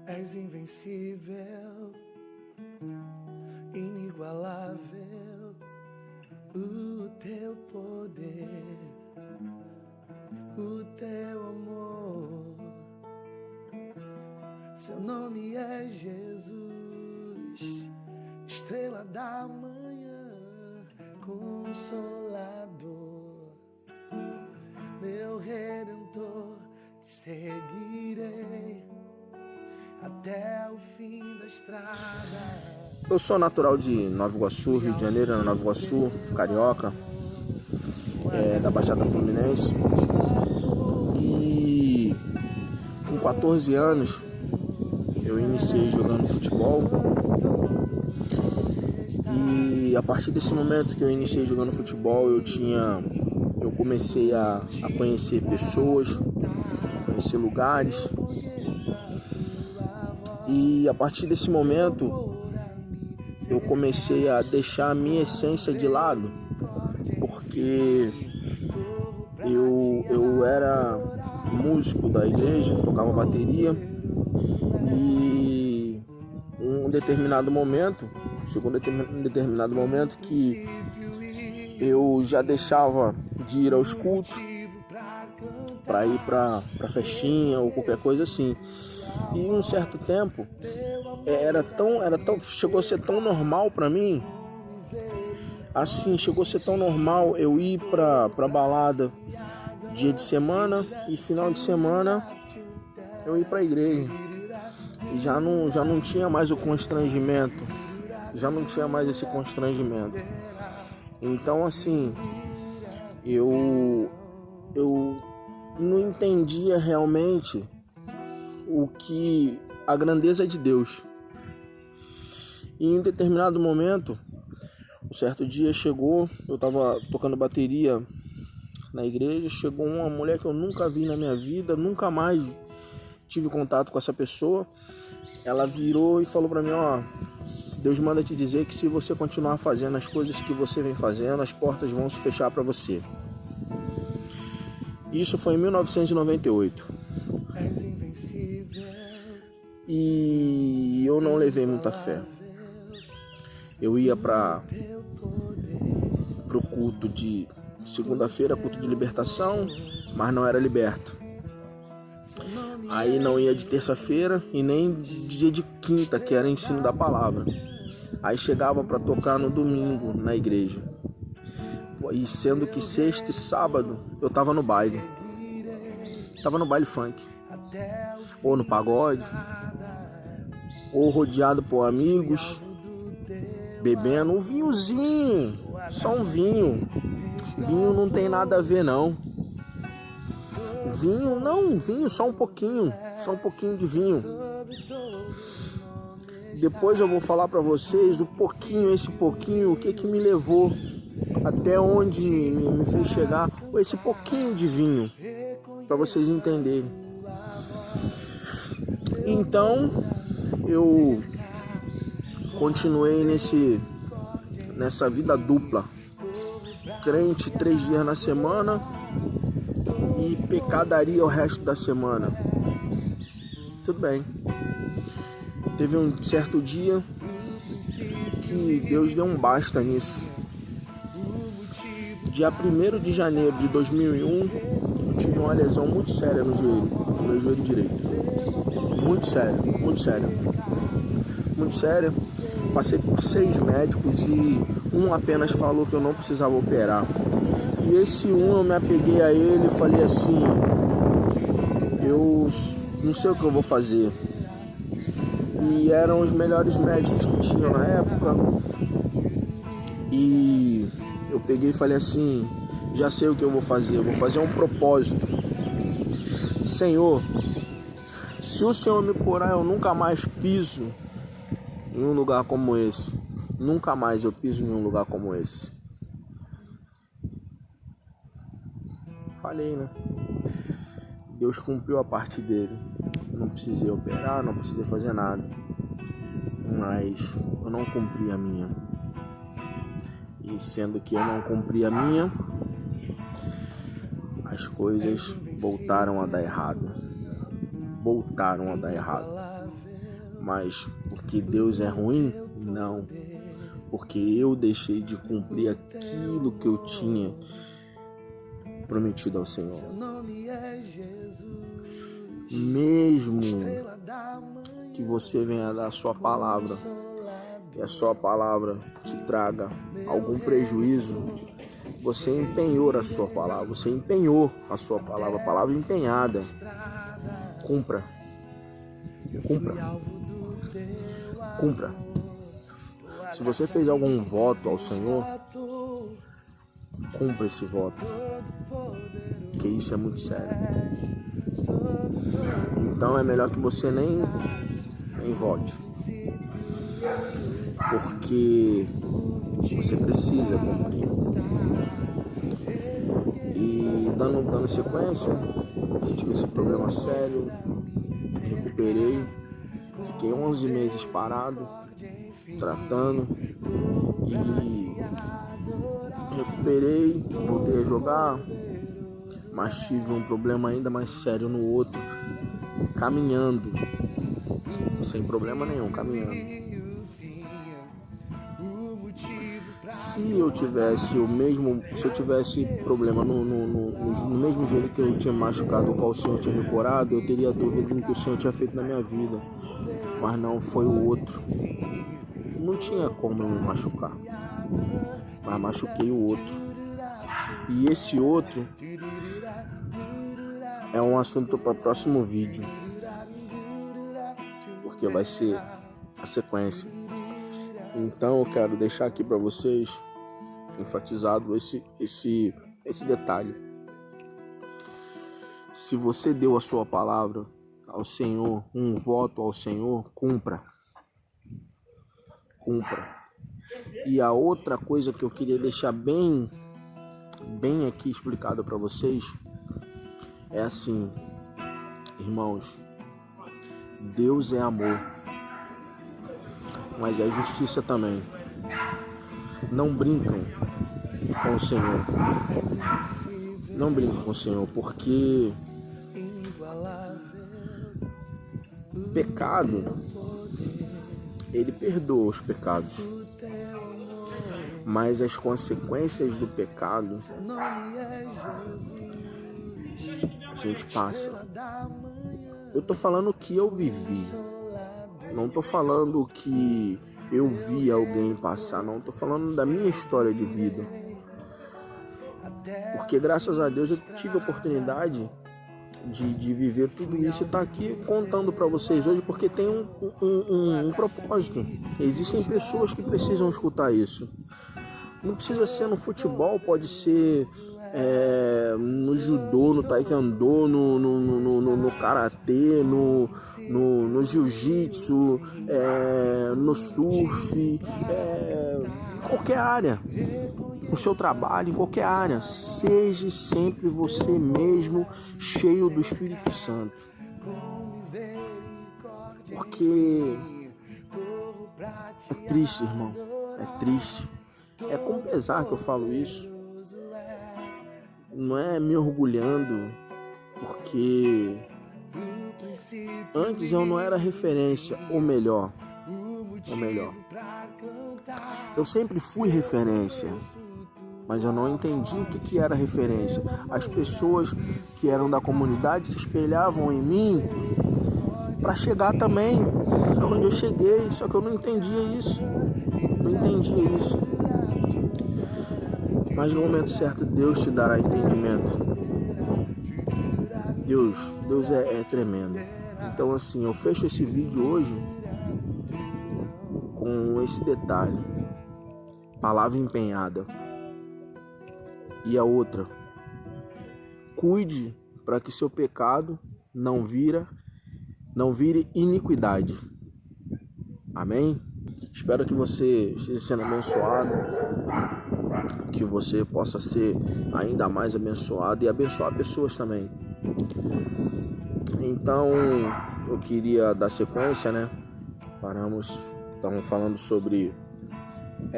És invencível, inigualável, o teu poder, o teu amor. Seu nome é Jesus, estrela da manhã, Consolador, meu Redentor, te seguirei até o fim da estrada. Eu sou natural de Nova Iguaçu, Rio de Janeiro, Nova Iguaçu, carioca, da Baixada Fluminense. E com 14 anos eu iniciei jogando futebol. E a partir desse momento que eu iniciei jogando futebol, eu comecei a conhecer pessoas, conhecer lugares. E a partir desse momento eu comecei a deixar a minha essência de lado, porque eu era músico da igreja, tocava bateria, e chegou um determinado momento que eu já deixava de ir aos cultos para ir para festinha ou qualquer coisa assim. E em um certo tempo chegou a ser tão normal para mim, assim, chegou a ser tão normal eu ir para balada dia de semana e final de semana eu ir para a igreja. E já não tinha mais o constrangimento, já não tinha mais esse constrangimento. Então, assim, eu não entendia realmente a grandeza de Deus. E em um determinado momento, um certo dia chegou, eu estava tocando bateria na igreja, chegou uma mulher que eu nunca vi na minha vida, nunca mais tive contato com essa pessoa. Ela virou e falou para mim: Deus manda te dizer que se você continuar fazendo as coisas que você vem fazendo, as portas vão se fechar para você. Isso foi em 1998. E eu não levei muita fé. Eu ia para o culto de segunda-feira, culto de libertação, mas não era liberto. Aí não ia de terça-feira e nem dia de quinta, que era ensino da palavra. Aí chegava para tocar no domingo na igreja. E sendo que sexta e sábado eu tava no baile. Tava no baile funk. Ou no pagode. Ou rodeado por amigos, bebendo um vinhozinho, só um vinho. Vinho não tem nada a ver, não. Vinho só um pouquinho de vinho. Depois eu vou falar pra vocês esse pouquinho, o que me levou até onde me fez chegar, esse pouquinho de vinho, pra vocês entenderem. Então, eu continuei nessa vida dupla, crente 3 dias na semana e pecadaria o resto da semana. Tudo bem. Teve um certo dia que Deus deu um basta nisso. Dia 1º de janeiro de 2001, eu tive uma lesão muito séria no meu joelho direito. Muito séria. Passei por 6 médicos e um apenas falou que eu não precisava operar. E esse eu me apeguei a ele e falei assim: eu não sei o que eu vou fazer. E eram os melhores médicos que tinham na época. E eu peguei e falei assim: já sei o que eu vou fazer. Eu vou fazer um propósito. Senhor, se o Senhor me curar, eu nunca mais piso em um lugar como esse. Nunca mais eu piso em um lugar como esse. Falei, né? Deus cumpriu a parte dele. Não precisei operar, não precisei fazer nada. Mas eu não cumpri a minha. E sendo que eu não cumpri a minha, as coisas voltaram a dar errado. Mas porque Deus é ruim? Não. Porque eu deixei de cumprir aquilo que eu tinha prometido ao Senhor. Mesmo que você venha dar a sua palavra e a sua palavra te traga algum prejuízo, você empenhou a sua palavra, a palavra empenhada. Cumpra. Se você fez algum voto ao Senhor, cumpra esse voto, porque isso é muito sério. Então é melhor que você nem vote, porque você precisa cumprir. E dando sequência, eu tive esse problema sério, recuperei, fiquei 11 meses parado, tratando, e recuperei, voltei a jogar, mas tive um problema ainda mais sério no outro, caminhando, sem problema nenhum, caminhando. Se eu tivesse problema no mesmo jeito que eu tinha machucado, o qual o Senhor tinha me curado, eu teria dúvida no que o Senhor tinha feito na minha vida. Mas não, foi o outro. Não tinha como eu me machucar, mas machuquei o outro. E esse outro é um assunto para o próximo vídeo, porque vai ser a sequência. Então eu quero deixar aqui para vocês enfatizado esse detalhe. Se você deu a sua palavra ao Senhor, um voto ao Senhor, cumpra. E a outra coisa que eu queria deixar bem aqui explicado para vocês é assim, irmãos, Deus é amor, mas é justiça também. Não brincam com o Senhor. Não brinquem com o Senhor, porque pecado, Ele perdoa os pecados, mas as consequências do pecado a gente passa. Eu tô falando o que eu vivi, não tô falando que eu vi alguém passar, não, tô falando da minha história de vida, porque graças a Deus eu tive a oportunidade de viver tudo isso e estar aqui contando para vocês hoje, porque tem um propósito. Existem pessoas que precisam escutar isso. Não precisa ser no futebol, pode ser no judô, no taekwondo, no karatê, no jiu-jitsu, no surf, em qualquer área, no seu trabalho, em qualquer área. Seja sempre você mesmo, cheio do Espírito Santo, porque é triste, irmão, é triste. É com pesar que eu falo isso. Não é me orgulhando, porque antes eu não era referência, ou melhor, eu sempre fui referência, mas eu não entendi o que era referência. As pessoas que eram da comunidade se espelhavam em mim para chegar também onde eu cheguei, só que eu não entendia isso. Mas no momento certo Deus te dará entendimento. Deus é tremendo. Então assim, eu fecho esse vídeo hoje com esse detalhe: palavra empenhada. E a outra, cuide para que seu pecado não vire iniquidade. Amém? Espero que você esteja sendo abençoado, que você possa ser ainda mais abençoado e abençoar pessoas também. Então, eu queria dar sequência, né? Estamos falando sobre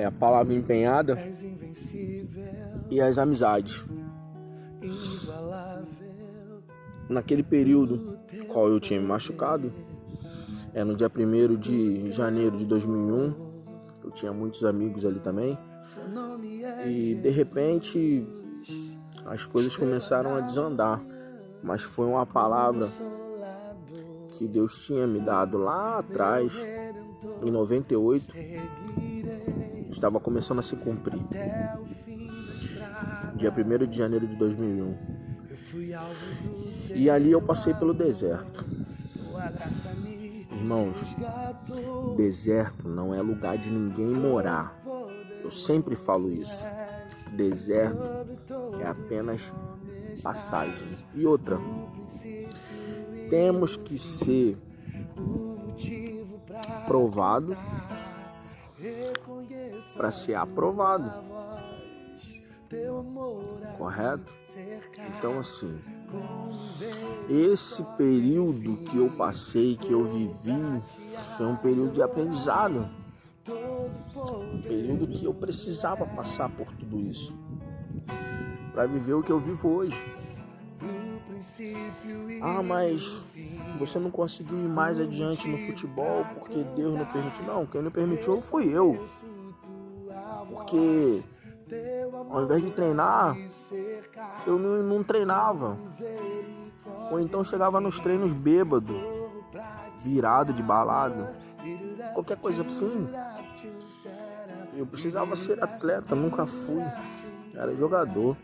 a palavra empenhada e as amizades. Naquele período qual eu tinha me machucado, no dia 1º de janeiro de 2001. Eu tinha muitos amigos ali também. E de repente as coisas começaram a desandar. Mas foi uma palavra que Deus tinha me dado lá atrás, em 98, estava começando a se cumprir. Dia 1º de janeiro de 2001. E ali eu passei pelo deserto. Irmãos, deserto não é lugar de ninguém morar. Eu sempre falo isso. Deserto é apenas passagem. E outra, temos que ser provado para ser aprovado. Correto? Então assim, esse período que eu passei, que eu vivi, foi um período de aprendizado. Um período que eu precisava passar por tudo isso para viver o que eu vivo hoje. Ah, mas você não conseguiu ir mais adiante no futebol porque Deus não permitiu. Não, quem não permitiu fui eu. Porque ao invés de treinar, eu não treinava. Ou então chegava nos treinos bêbado, virado de balada, qualquer coisa assim. Eu precisava ser atleta, nunca fui. Era jogador,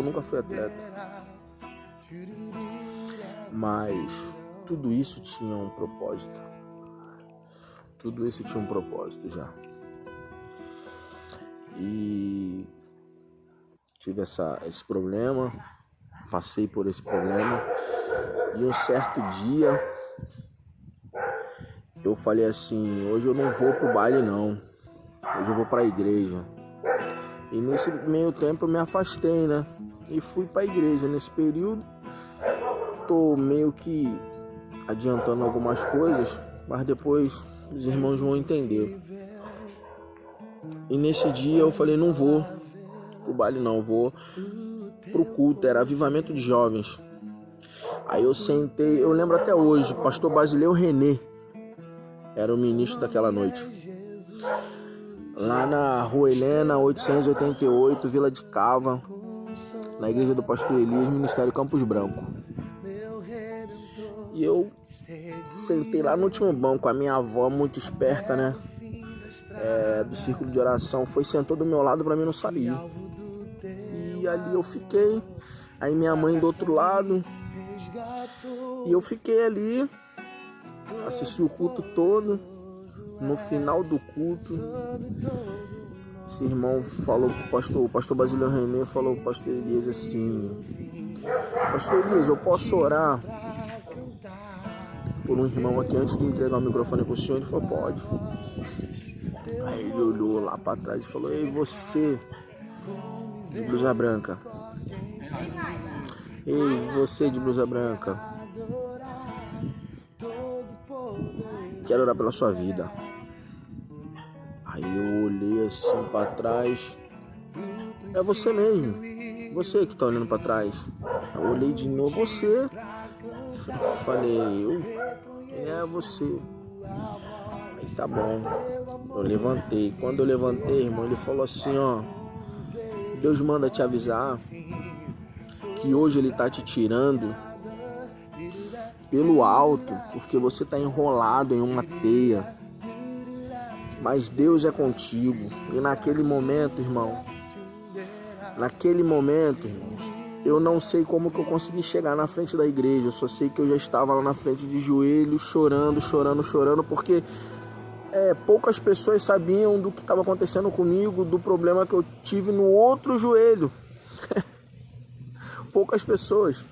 nunca fui atleta. Mas tudo isso tinha um propósito. Tudo isso tinha um propósito já. E tive esse problema, passei por esse problema. E um certo dia eu falei assim, hoje eu não vou pro baile não, hoje eu vou pra igreja. E nesse meio tempo eu me afastei, né? E fui pra igreja. Nesse período tô meio que adiantando algumas coisas, mas depois os irmãos vão entender. E nesse dia eu falei, não vou pro baile não, vou pro culto, era avivamento de jovens. Aí eu sentei, eu lembro até hoje, pastor Basileu Renê era o ministro daquela noite. Lá na Rua Helena, 888, Vila de Cava, na igreja do pastor Elias, Ministério Campos Branco. E eu sentei lá no último banco, a minha avó, muito esperta, né? Do círculo de oração, sentou do meu lado para mim não sair. E ali eu fiquei, aí minha mãe do outro lado, e eu fiquei ali, assisti o culto todo. No final do culto, esse irmão falou pro o pastor Basileu Renê falou pro pastor Elias assim, pastor Elias, eu posso orar por um irmão aqui antes de entregar o microfone pro senhor? Ele falou, pode. Aí ele olhou lá pra trás e falou, ei, você de blusa branca, ei, você de blusa branca, quero orar pela sua vida. Aí eu olhei assim pra trás, é você mesmo, você que tá olhando pra trás. Eu olhei de novo, você. Eu falei, é você. Aí tá bom, eu levantei. Quando eu levantei, irmão, ele falou assim, ó, Deus manda te avisar que hoje ele tá te tirando pelo alto, porque você tá enrolado em uma teia, mas Deus é contigo. E naquele momento, irmãos, eu não sei como que eu consegui chegar na frente da igreja, eu só sei que eu já estava lá na frente de joelhos, chorando, porque poucas pessoas sabiam do que estava acontecendo comigo, do problema que eu tive no outro joelho. Poucas pessoas.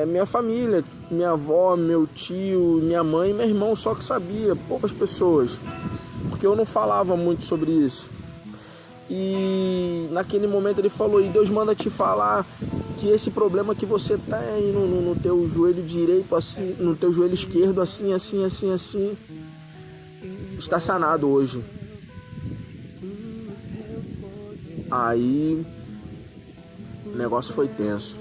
Minha família, minha avó, meu tio, minha mãe, meu irmão só que sabia, poucas pessoas, porque eu não falava muito sobre isso. E naquele momento ele falou, e Deus manda te falar que esse problema que você tem no teu joelho direito, assim, no teu joelho esquerdo, assim, está sanado hoje. Aí o negócio foi tenso.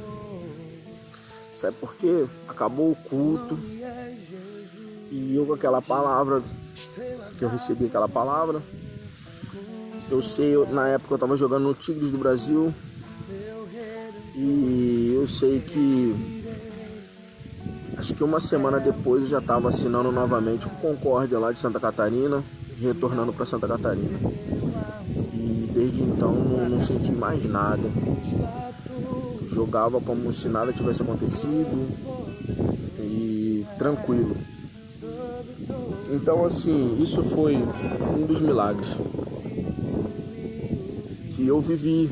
Sabe por quê? Acabou o culto e eu com aquela palavra, que eu recebi aquela palavra, eu sei, na época eu estava jogando no Tigres do Brasil e eu sei que acho que uma semana depois eu já estava assinando novamente com Concórdia lá de Santa Catarina, retornando para Santa Catarina. E desde então não senti mais nada. Jogava como se nada tivesse acontecido e tranquilo. Então assim, isso foi um dos milagres que eu vivi.